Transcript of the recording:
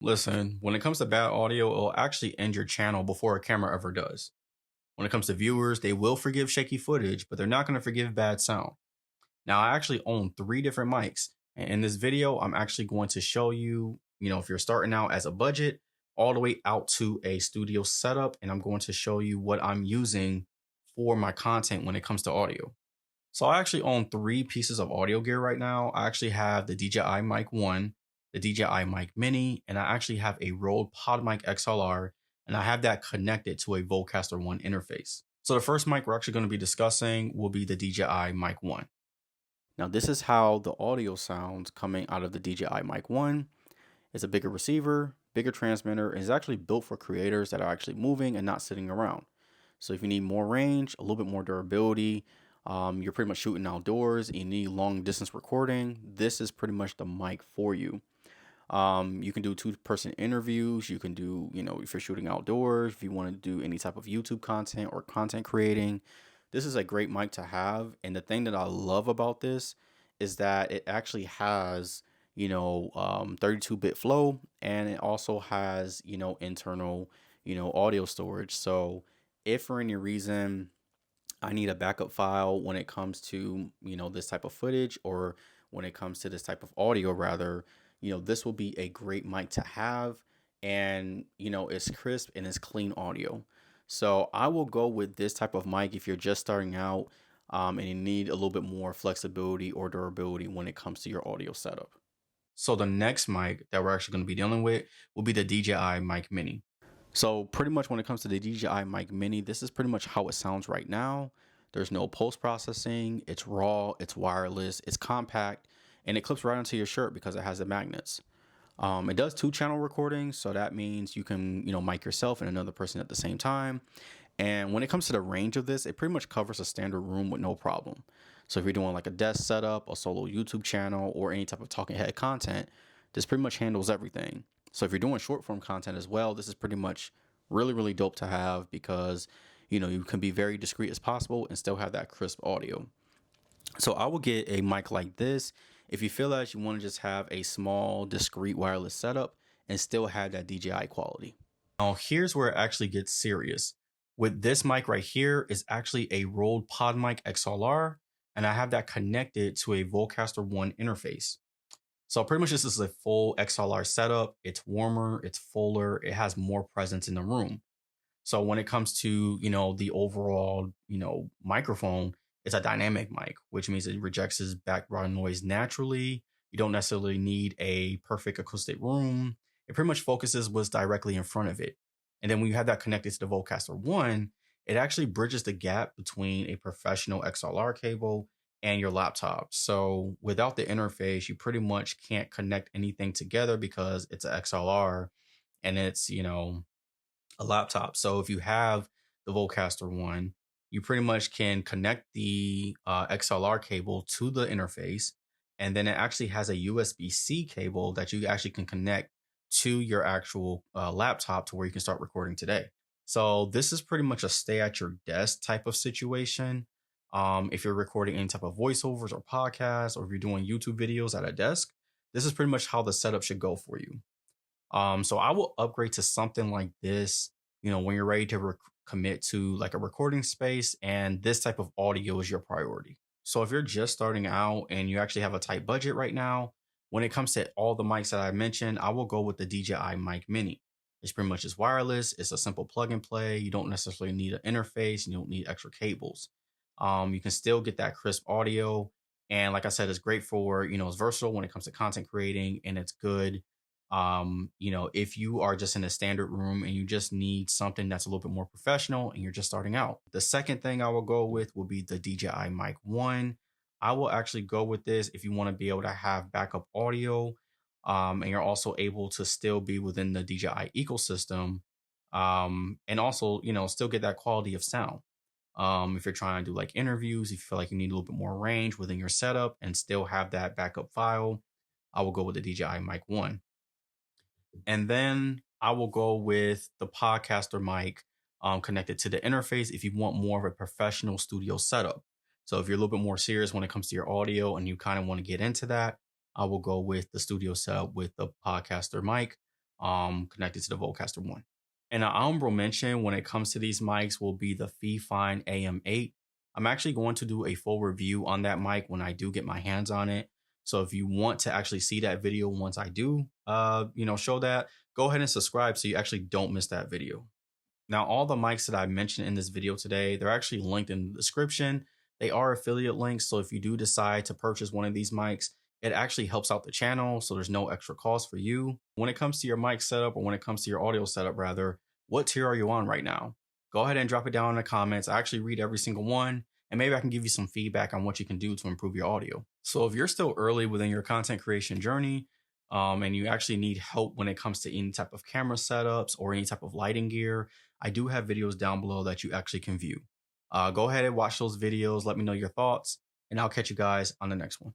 Listen, when it comes to bad audio, it'll actually end your channel before a camera ever does. When it comes to viewers, they will forgive shaky footage, but they're not going to forgive bad sound. Now, I actually own 3 different mics. And in this video, I'm actually going to show you, if you're starting out as a budget, all the way out to a studio setup. And I'm going to show you what I'm using for my content when it comes to audio. So I actually own 3 pieces of audio gear right now. I actually have the DJI Mic 1, the DJI Mic Mini, and I actually have a Rode PodMic XLR, and I have that connected to a Vocaster 1 interface. So the first mic we're actually going to be discussing will be the DJI Mic 1. Now this is how the audio sounds coming out of the DJI Mic 1. It's a bigger receiver, bigger transmitter, and it's actually built for creators that are actually moving and not sitting around. So if you need more range, a little bit more durability, you're pretty much shooting outdoors, and you need long distance recording, this is pretty much the mic for you. You can do 2-person interviews. You can do, if you're shooting outdoors, if you want to do any type of YouTube content or content creating, this is a great mic to have. And the thing that I love about this is that it actually has, 32-bit flow, and it also has, internal, audio storage. So if for any reason I need a backup file when it comes to, this type of footage, or when it comes to this type of audio, rather, this will be a great mic to have. And, it's crisp and it's clean audio. So I will go with this type of mic if you're just starting out and you need a little bit more flexibility or durability when it comes to your audio setup. So the next mic that we're actually going to be dealing with will be the DJI Mic Mini. So pretty much when it comes to the DJI Mic Mini, this is pretty much how it sounds right now. There's no post-processing. It's raw, it's wireless, it's compact, and it clips right onto your shirt because it has the magnets. It does 2-channel recording, so that means you can, mic yourself and another person at the same time. And when it comes to the range of this, it pretty much covers a standard room with no problem. So if you're doing like a desk setup, a solo YouTube channel, or any type of talking head content, this pretty much handles everything. So if you're doing short form content as well, this is pretty much really, really dope to have because, you can be very discreet as possible and still have that crisp audio. So I will get a mic like this if you feel like you want to just have a small, discreet wireless setup and still have that DJI quality. Now, here's where it actually gets serious. With this mic right here is actually a Rode PodMic XLR, and I have that connected to a Vocaster 1 interface. So pretty much this is a full XLR setup. It's warmer, it's fuller, it has more presence in the room. So when it comes to, the overall, microphone, it's a dynamic mic, which means it rejects background noise naturally. You don't necessarily need a perfect acoustic room. It pretty much focuses what's directly in front of it. And then when you have that connected to the Vocaster 1, it actually bridges the gap between a professional XLR cable and your laptop. So without the interface, you pretty much can't connect anything together because it's an XLR and it's, a laptop. So if you have the Vocaster 1, you pretty much can connect the XLR cable to the interface. And then it actually has a USB-C cable that you actually can connect to your actual laptop to where you can start recording today. So this is pretty much a stay at your desk type of situation. If you're recording any type of voiceovers or podcasts, or if you're doing YouTube videos at a desk, this is pretty much how the setup should go for you. So I will upgrade to something like this, when you're ready to commit to like a recording space and this type of audio is your priority. So if you're just starting out and you actually have a tight budget right now, when it comes to all the mics that I mentioned, I will go with the DJI Mic Mini. It's pretty much just wireless. It's a simple plug and play. You don't necessarily need an interface. You don't need extra cables. You can still get that crisp audio. And like I said, it's great for, it's versatile when it comes to content creating, and it's good. If you are just in a standard room and you just need something that's a little bit more professional and you're just starting out. The second thing I will go with will be the DJI Mic 1. I will actually go with this if you want to be able to have backup audio, and you're also able to still be within the DJI ecosystem, and also, still get that quality of sound. If you're trying to do like interviews, if you feel like you need a little bit more range within your setup and still have that backup file, I will go with the DJI Mic 1. And then I will go with the Podcaster mic connected to the interface if you want more of a professional studio setup. So if you're a little bit more serious when it comes to your audio and you kind of want to get into that, I will go with the studio setup with the Podcaster mic. connected to the Vocaster 1. And an honorable mention when it comes to these mics will be the Fifine AM8. I'm actually going to do a full review on that mic when I do get my hands on it. So if you want to actually see that video once I do, show that, go ahead and subscribe so you actually don't miss that video. Now, all the mics that I mentioned in this video today, they're actually linked in the description. They are affiliate links. So if you do decide to purchase one of these mics, it actually helps out the channel. So there's no extra cost for you. When it comes to your mic setup, or when it comes to your audio setup rather, what tier are you on right now? Go ahead and drop it down in the comments. I actually read every single one, and maybe I can give you some feedback on what you can do to improve your audio. So if you're still early within your content creation journey, and you actually need help when it comes to any type of camera setups or any type of lighting gear, I do have videos down below that you actually can view. Go ahead and watch those videos. Let me know your thoughts, and I'll catch you guys on the next one.